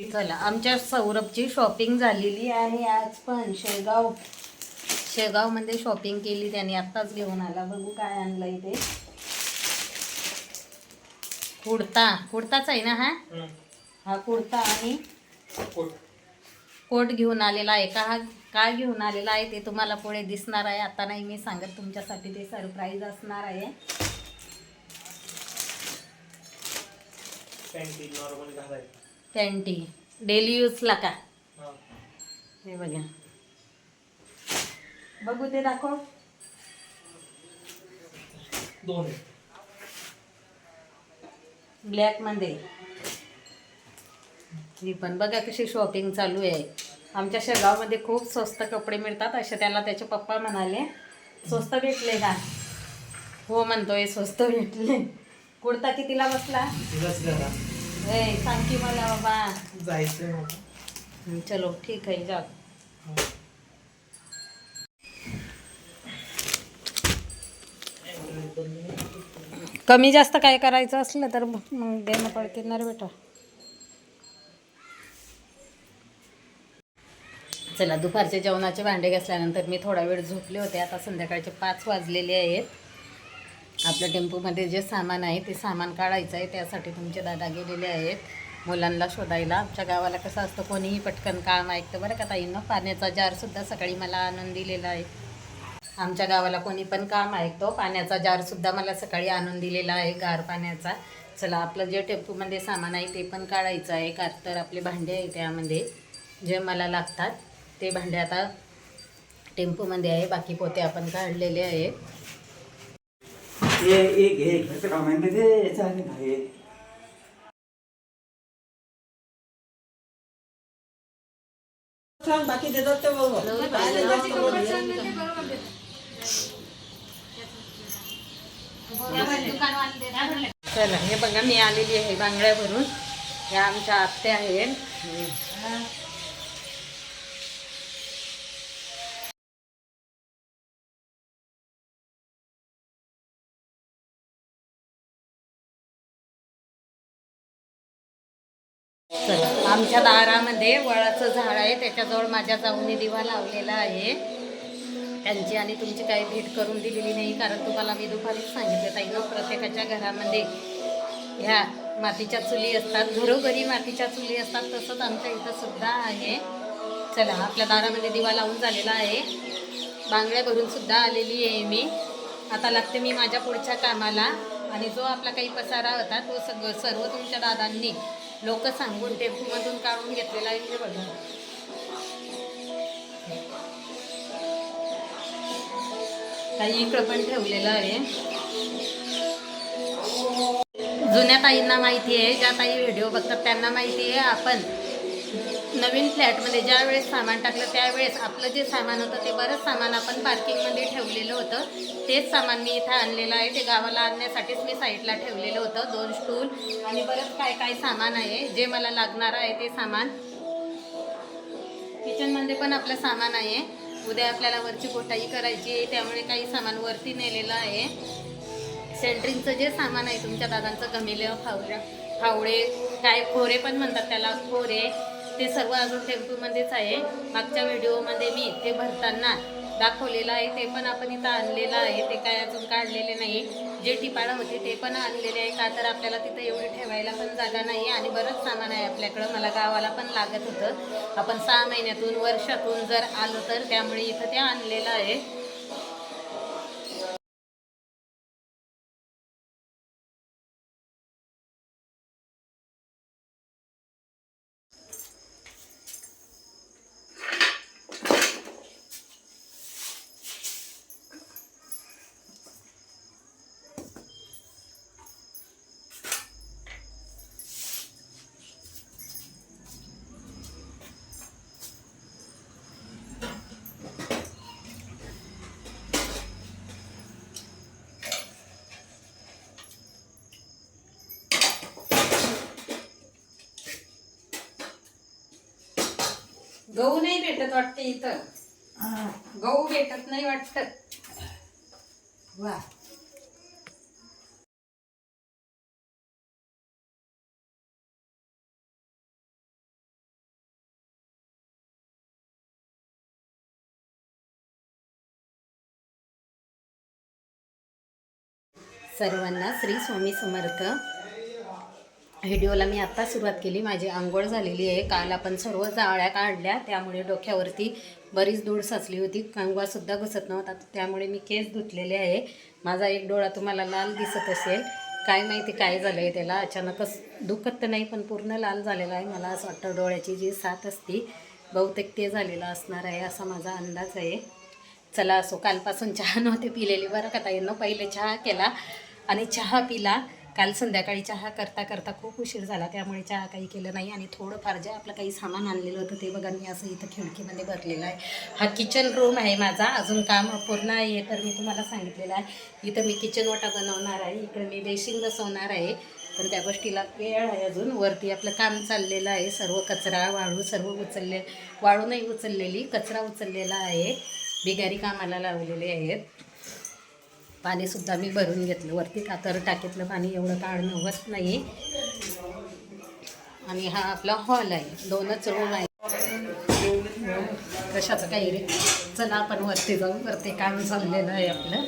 चला आमच्या सौरभची शॉपिंग झालेली आहे आज पण शेगाव मध्ये शॉपिंग केली त्याने आत्ताच घेऊन आला. बघू काय आणलंय ते. कुर्ताच आहे ना हा कुर्ता आणि कोट घेऊन आलेला आहे का. हा काय घेऊन आलेला आहे ते तुम्हाला पुढे दिसणार आहे. आता नाही मी सांगत, तुमच्यासाठी ते सरप्राईज असणार आहे. पॅन्टी डेली यूजला का. हे बघा, बघू ते दाखव. ब्लॅक मध्ये ही पण बघा कशी शॉपिंग चालू आहे. आमच्या शेगावमध्ये खूप स्वस्त कपडे मिळतात असे त्याला त्याचे पप्पा म्हणाले. स्वस्त भेटले का. हो म्हणतोय स्वस्त भेटले. कुर्ता कितीला बसला सांग की मला बाबा. जायचं चलो ठीक आहे जा. कमी जास्त काय करायचं असलं तर मग देणं पडते ना रे बेटा. चला दुपारच्या जेवणाचे भांडे घासल्यानंतर मी थोडा वेळ झोपले होते. आता संध्याकाळचे 5 वाजलेले आहेत. आपल्या टेम्पोमध्ये जे सामान आहे ते सामान काढायचं आहे. त्यासाठी तुमचे दादा गेलेले आहेत मुलांना शोधायला. आमच्या गावाला कसं असतं कोणीही पटकन काम ऐकतं बरं का ताईंना. पाण्याचा जारसुद्धा सकाळी मला आणून दिलेला आहे. आमच्या गावाला कोणी पण काम ऐकतो. पाण्याचा जारसुद्धा मला सकाळी आणून दिलेला आहे गार पाण्याचा. चला आपलं जे टेम्पोमध्ये सामान आहे ते पण काढायचं आहे. का तर आपले भांडे आहे त्यामध्ये जे मला लागतात ते भांडे आता टेम्पोमध्ये आहे. बाकी पोते आपण काढलेले आहेत. बाकी देतात ते चला हे बघा मी आलेली आहे बांगड्यावरून. ह्या आमच्या आत्या आहेत. चला आमच्या दारामध्ये वडाचं झाड आहे. त्याच्याजवळ माझ्या जाऊनी दिवा लावलेला आहे. त्यांची आणि तुमची काही भेट करून दिलेली नाही, कारण तुम्हाला मी दुपारीच सांगितलं ताईनं प्रत्येकाच्या घरामध्ये ह्या मातीच्या चुली असतात. घरोघरी मातीच्या चुली असतात. तसंच आमच्या इथं सुद्धा आहे. चला आपल्या दारामध्ये दिवा लावून झालेला आहे. बांगड्या भरून सुद्धा आलेली आहे मी. आता लागते मी माझ्या पुढच्या कामाला. आणि जो आपला काही पसारा होता तो सर्व तुमच्या दादांनी लोक सांगून टेम्पोमधून काढून घेतलेला आहे. हे बघा काही इकडं पण ठेवलेलं आहे. जुन्या ताईंना माहिती आहे, ज्या ताई व्हिडिओ बघतात त्यांना माहिती आहे. आपण नवीन फ्लॅटमध्ये ज्या वेळेस सामान टाकलं त्यावेळेस आपलं जे सामान होतं ते बरंच सामान आपण पार्किंगमध्ये ठेवलेलं होतं. तेच सामान मी इथं आणलेलं आहे. ते गावाला आणण्यासाठीच मी साईडला ठेवलेलं होतं. 2 स्टूल आणि बरंच काय सामान आहे जे मला लागणार आहे ते सामान. किचनमध्ये पण आपलं सामान आहे. उद्या आपल्याला वरची गोटाई करायची आहे, त्यामुळे काही सामान वरती नेलेलं आहे. सेंटरिंगचं जे सामान आहे तुमच्या दादांचं घमेलं फावडे काय खोरे पण म्हणतात त्याला, खोरे ते सर्व अजून टेम्पोमध्येच आहे. मागच्या व्हिडिओमध्ये मी ते भरताना दाखवलेलं आहे. ते पण आपण इथं आणलेलं आहे. ते काय अजून काढलेले नाही. जे टिपाळं होते ते पण आणलेले आहे. का तर आपल्याला तिथं एवढी ठेवायला पण जागा नाही आणि बरंच सामान आहे आपल्याकडं. मला गावाला पण लागत होतं. आपण 6 महिन्यातून वर्षातून जर आलो तर त्यामुळे इथं ते आणलेलं आहे. गहू नाही भेटत वाटते इथं. गहू भेटत नाही वाटत. वा सर्वांना श्री स्वामी समर्थ. व्हिडिओला मी आत्ता सुरुवात केली. माझी आंघोळ झालेली आहे. काल आपण सर्व जाळ्या काढल्या, त्यामुळे डोक्यावरती बरीच धूळ साचली होती. कंगवासुद्धा घुसत नव्हता, त्यामुळे मी केस धुतलेले आहे. माझा एक डोळा तुम्हाला लाल दिसत असेल, काय माहिती काय झालं आहे त्याला. अचानकच दुखत तर नाही, पण पूर्ण लाल झालेला आहे. मला असं वाटतं डोळ्याची जी साथ असती बहुतेक ते झालेलं असणार आहे, असा माझा अंदाज आहे. चला असो, कालपासून चहा नव्हते पिलेली बरं का ताईंनो. पहिले चहा केला आणि चहा पिला. काल संध्याकाळी चहा करता करता खूप उशीर झाला, त्यामुळे चहा काही केलं नाही. आणि थोडंफार जे आपलं काही सामान आणलेलं होतं ते बघा मी असं इथं खिडकीमध्ये भरलेलं आहे. हा किचन रूम आहे माझा, अजून काम पूर्ण आहे. तर मी तुम्हाला सांगितलेलं आहे इथं मी किचन ओटा बनवणार आहे, इकडे मी बेसिंग बसवणार आहे, पण त्या गोष्टीला वेळ आहे अजून. वरती आपलं काम चाललेलं आहे. सर्व कचरा वाळू सर्व वाळू नाही उचललेली, कचरा उचललेला आहे. बिगारी कामाला लावलेले आहेत. पाणीसुद्धा मी भरून घेतलं. वरती कातर टाकीतलं पाणी एवढं काढणं होत नाही. आणि हा आपला हॉल आहे, 2च रूम आहे. कशाचं काही रे. चला आपण वरती जाऊ, वरती काम चाललेलं आहे आपलं.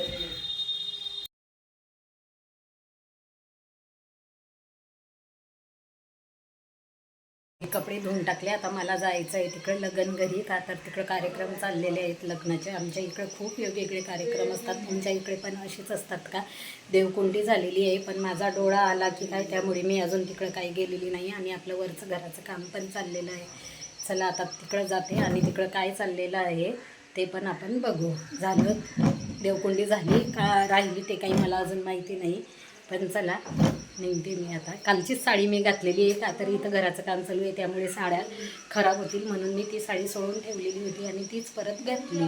कपडे धुवून टाकले. आता मला जायचं आहे तिकडे लग्न घरी, का तर तिकडे कार्यक्रम चाललेले आहेत लग्नाचे. आमच्या इकडे खूप वेगवेगळे कार्यक्रम असतात. तुमच्या इकडे पण असेच असतात का? देवकुंडी झालेली आहे, पण माझा डोळा आला की काय, त्यामुळे मी अजून तिकडे काही गेलेली नाही. आणि आपलं वरचं घराचं काम पण चाललेलं आहे. चला आता तिकडं जाते आणि तिकडं काय चाललेलं आहे ते पण आपण बघू. झालं, देवकुंडी झाली का राहिली ते काही मला अजून माहिती नाही, पण चला निघते मी आता. कालचीच साडी मी घातलेली आहे, का तर इथं घराचं काम चालू आहे, त्यामुळे साड्या खराब होतील म्हणून मी ती साडी सोडून ठेवलेली होती आणि तीच परत घातली.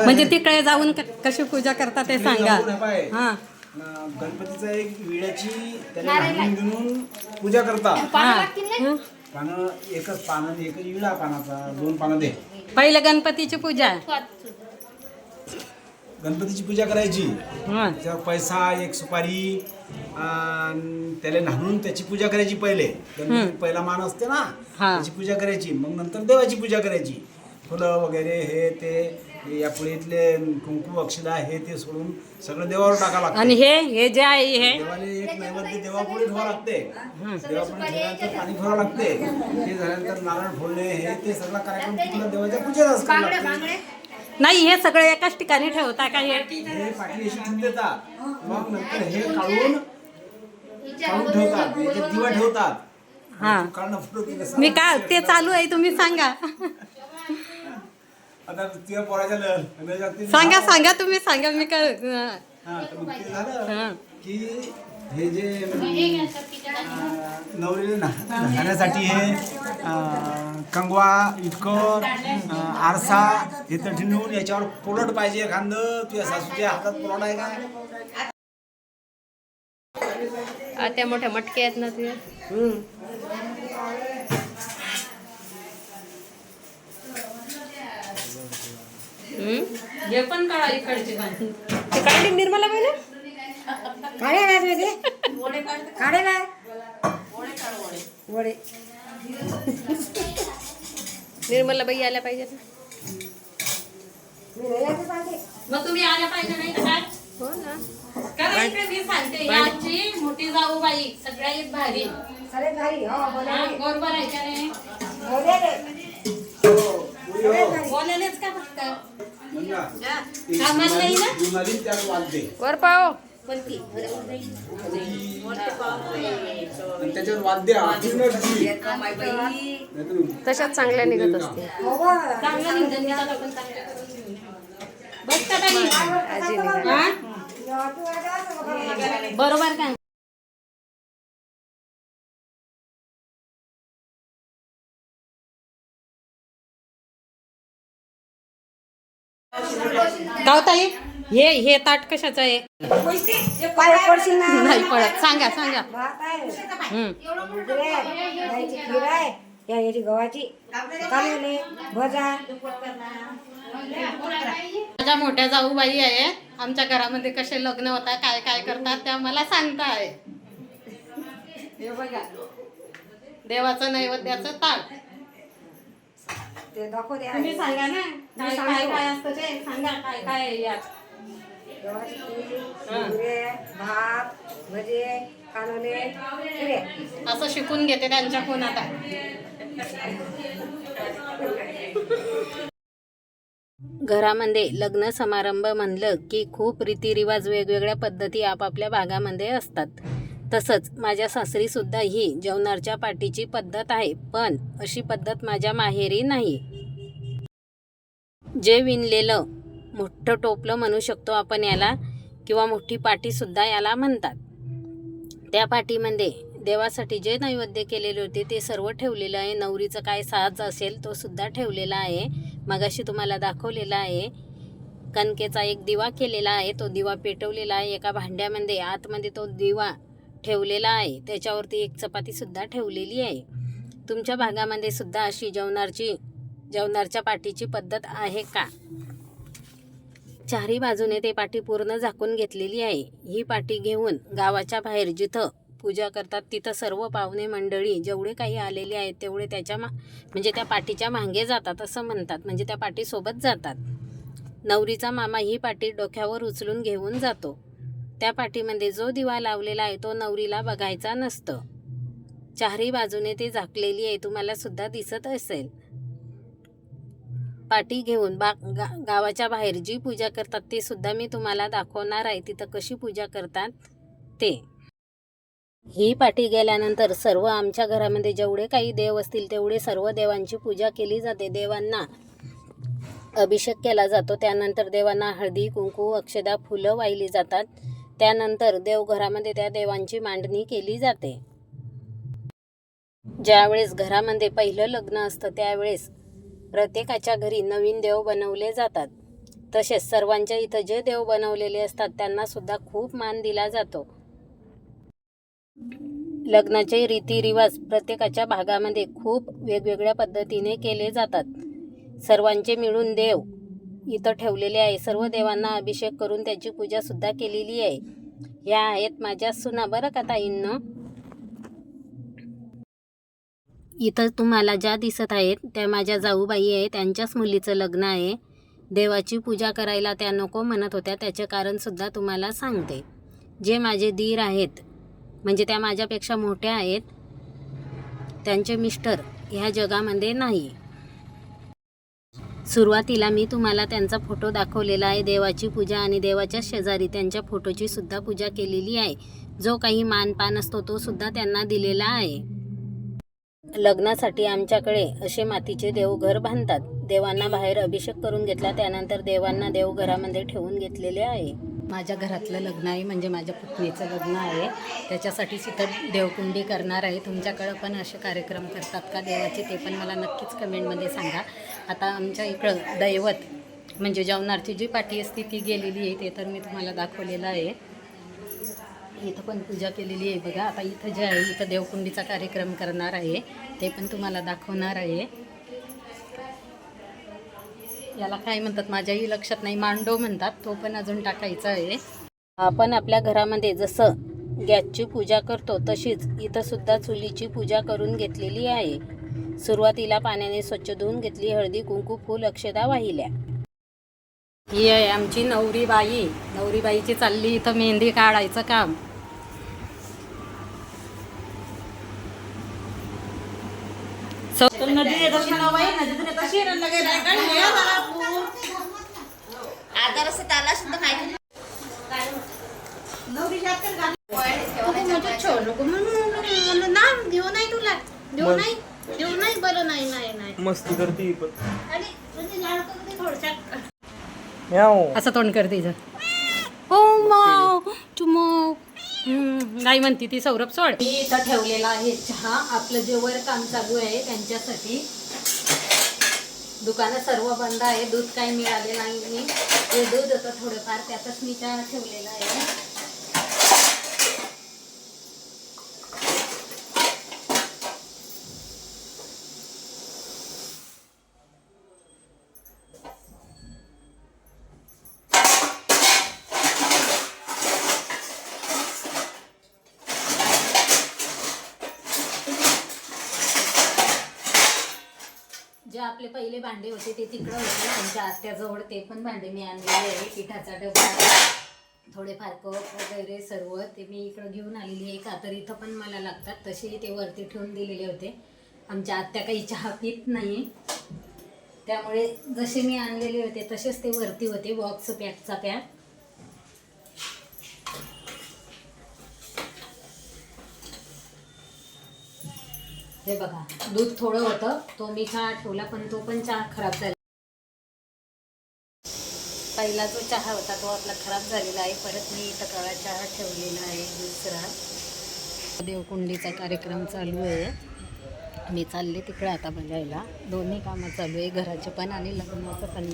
म्हणजे तिकडे जाऊन कशी पूजा करतात ते सांगा. हा, गणपतीचा एक विड्याची त्याला घेऊन पूजा करतात. पानं एकच पानं, एकच विडा पानाचा, 2 पानं दे. पहिलं गणपतीची पूजा, गणपतीची पूजा करायची. त्याच्यावर पैसा, एक सुपारी, त्याला न्हाणून त्याची पूजा करायची. पहिले गणपती पहिला मान असते ना, त्याची पूजा करायची. मग नंतर देवाची पूजा करायची. फुलं वगैरे हे ते या पुढीतले कुंकू अक्षदा हे ते सोडून सगळं देवावर टाकावं लागतं. आणि हे जे आहे हे देवाला एक नैवेद्य देवापुढे ठेवावं लागते. देवापुढे ठेवल्यानंतर पाणी ठेवावं लागते. ते झाल्यानंतर नारळ फोडणे हे ते सगळा कार्यक्रम तिकडे देवाच्या पूजेत असतो. नाही, हे सगळं एकाच ठिकाणी ठेवता का? हे पाठी अशी ठेवून देतात. मग नंतर हे काढून ठेवतात, याच्यात दिवा ठेवतात. हा, मी काय ते चालू आहे, तुम्ही सांगा. आता तुझ्या पोराच्या सांगा तुम्ही सांगा, मी काय. झालं की हे जे नवरीने राहण्यासाठी हे कंगवा, इटकर, आरसा हे तर ठेवून याच्यावर पोलट पाहिजे एखादं. तुझ्या सासूच्या हातात पोलट आहे का? त्या मोठ्या मटक्या आहेत ना तुझ्या. हे पण काढा इकडचे. ते काढली निर्मला बाई ना. निर्मला बाई आल्या पाहिजेत ना. मग तुम्ही आल्या पाहिजे नाही तर काय? हो ना. कारण इकडे मी सांगते, यांची मोठी जाऊ बाई सगळ्यात भारी. बरोबर आहे का नाही? बोलेलेच का फक्त कामाला नाही ना. वर पाव त्याच्यावर वाद्य तशात चांगल्या निघत असते. चांगलं निघतं, निघतं आपण चांगलं करून घेऊ. बघता का नाही? आजी निघाली. बरोबर का? गावताई हे ताट कशाचं आहे? पाय पडशील ना. नाही पडत. सांगा सांगा. भात आहे, हम्म. भुगरे आहे, डाळीची खीर आहे, याची गव्हाची कालवणे, भजा. माझ्या मोठ्या जाऊबाई आहे. आमच्या घरामध्ये कसे लग्न होतात, काय काय करतात त्या मला सांगताय. हे बघा, देवाचं नैवेद्याचं ताट. ते दाखव द्या. तुम्ही सांगा ना काय काय काय असतं ते सांगा. काय काय आहे यात? गव्हाची खीर, भुगरे, भात, भजे, कालवणे, खिरे. असं शिकून घेते त्यांच्याकडून आता. घरामध्ये लग्न समारंभ म्हणलं की खूप रीतिरिवाज वेगवेगळ्या पद्धती आपापल्या भागामध्ये असतात. तसंच माझ्या सासरी सुद्धा ही जेवणाच्या पाठीची पद्धत आहे, पण अशी पद्धत माझ्या माहेरी नाही. जे विणलेलं मोठं टोपलं म्हणू शकतो आपण याला, किंवा मोठी पाटी सुद्धा याला म्हणतात. त्या पाटीमध्ये देवासाठी जे नैवेद्य केलेले होते ते सर्व ठेवलेलं आहे. नवरीचं काय साज असेल तो सुद्धा ठेवलेला आहे. मगाशी तुम्हाला दाखवलेला आहे. कणकेचा एक दिवा केलेला आहे, तो दिवा पेटवलेला आहे. एका भांड्यामध्ये आतमध्ये तो दिवा ठेवलेला आहे. त्याच्यावरती एक चपाती सुद्धा ठेवलेली आहे. तुमच्या भागामध्ये सुद्धा अशी जेवणाच्या पाठीची पद्धत आहे का? चारी बाजूने ते पाटी पूर्ण झाकून घेतलेली आहे. ही पाटी घेऊन गावाच्या बाहेर जिथं पूजा करतात तिथं सर्व पाहुणे मंडळी जेवढे काही आलेले आहेत तेवढे म्हणजे त्या पाटीच्या मागे जातात असं म्हणतात. म्हणजे त्या पाटीसोबत जातात. नवरीचा मामा ही पाटी डोक्यावर उचलून घेऊन जातो. त्या पाटीमध्ये जो दिवा लावलेला आहे तो नवरीला बघायचा नसतं. चारही बाजूने ती झाकलेली आहे, तुम्हाला सुद्धा दिसत असेल. पाटी घेऊन गावाच्या बाहेर जी पूजा करतात ते सुद्धा मी तुम्हाला दाखवणार आहे. तिथं कशी पूजा करतात ते. ही पाटी गेल्यानंतर सर्व आमच्या घरामध्ये जेवढे काही देव असतील तेवढे सर्व देवांची पूजा केली जाते. देवांना अभिषेक केला जातो. त्यानंतर देवांना हळदी कुंकू अक्षदा फुलं वाहिली जातात. त्यानंतर देवघरामध्ये त्या देवांची मांडणी केली जाते. ज्यावेळेस घरामध्ये पहिलं लग्न असतं त्यावेळेस प्रत्येकाच्या घरी नवीन देव बनवले जातात. तसेच सर्वांच्या इथं जे देव बनवलेले असतात त्यांना सुद्धा खूप मान दिला जातो. लग्नाचे रीतिरिवाज प्रत्येकाच्या भागामध्ये खूप वेगवेगळ्या पद्धतीने केले जातात. सर्वांचे मिळून देव इथं ठेवलेले आहे. सर्व देवांना अभिषेक करून त्याची पूजा सुद्धा केलेली आहे. ह्या आहेत माझ्या सुना बरं का ताईंनो. इथं तुम्हाला ज्या दिसत आहेत त्या माझ्या जाऊबाई आहे. त्यांच्याच मुलीचं लग्न आहे. देवाची पूजा करायला त्या नको म्हणत होत्या. त्याचे कारण सुद्धा तुम्हाला सांगते. जे माझे दीर आहेत म्हणजे त्या माझ्यापेक्षा मोठ्या आहेत, त्यांचे मिस्टर ह्या जगामध्ये नाही. सुरुवातीला मी तुम्हाला त्यांचा फोटो दाखवलेला आहे. देवाची पूजा आणि देवाच्या शेजारी त्यांच्या फोटोची सुद्धा पूजा केलेली आहे. जो काही मानपान असतो तो सुद्धा त्यांना दिलेला आहे. लग्नासाठी आमच्याकडे असे मातीचे देवघर बांधतात. देवांना बाहेर अभिषेक करून घेतला, त्यानंतर देवांना देवघरामध्ये ठेवून घेतलेले आहे. माझ्या घरातलं लग्न आहे म्हणजे माझ्या पुतणीचं लग्न आहे. त्याच्यासाठीच इथं देवकुंडी करणार आहे. तुमच्याकडं पण असे कार्यक्रम करतात का देवाचे ते पण मला नक्कीच कमेंटमध्ये सांगा. आता आमच्या इकडं दैवत म्हणजे जेवणाची जी पाठी असते ती गेलेली आहे. ते तर मी तुम्हाला दाखवलेलं आहे. इथं पण पूजा केलेली आहे बघा. आता इथं जे आहे इथं देवकुंडीचा कार्यक्रम करणार आहे ते पण तुम्हाला दाखवणार आहे. याला काय म्हणतात माझ्याही लक्षात नाही, मांडो म्हणतात. तो पण अजून टाकायचा आहे. आपण आपल्या घरामध्ये जसं गॅसची पूजा करतो तशीच इथं सुद्धा चुलीची पूजा करून घेतलेली आहे. सुरुवातीला पाण्याने स्वच्छ धुवून घेतली. हळदी कुंकू फूल अक्षदा वाहिल्या. ही आहे आमची नवरीबाई. नवरीबाईची चालली इथं मेहंदी काढायचं काम. मस्ती करते पण असं तोंड करते इथं. हो माव चुमो नाही म्हणती ती. सौरभ सोड. मी इथं ठेवलेला आहे चहा. आपलं जे वर काम चालू आहे त्यांच्यासाठी दुकानं सर्व बंद आहे. दूध काही मिळाले नाही. मी जे दूध होतं थोडंफार त्यातच मी चहा ठेवलेला आहे. जे आपले पहिले भांडे होते ते तिकडं होते आमच्या आत्याजवळ. ते पण भांडे मी आणलेले आहे. पिठाचा डबा, थोडेफार कप वगैरे सर्व ते मी इकडं घेऊन आलेली आहे. का तर इथं पण मला लागतात. तसे ते वरती ठेवून दिलेले होते. आमच्या आत्या काही चहा पित नाही, त्यामुळे जसे मी आणलेले होते तसेच ते वरती होते. बॉक्स पॅकचा पॅक. हे बघा, दूध थोडं होतं, तो मी चहा ठेवला पण तो पण चहा खराब झाला. पहिला जो चहा होता तो आपला खराब झालेला आहे. परत मी इथं काळा चहा ठेवलेला आहे दुसरा. देवकुंडीचा कार्यक्रम चालू आहे. मी चालले तिकडे आता बघायला. दोन्ही कामं चालू आहे, घराचे पण आणि लग्नाचं पण.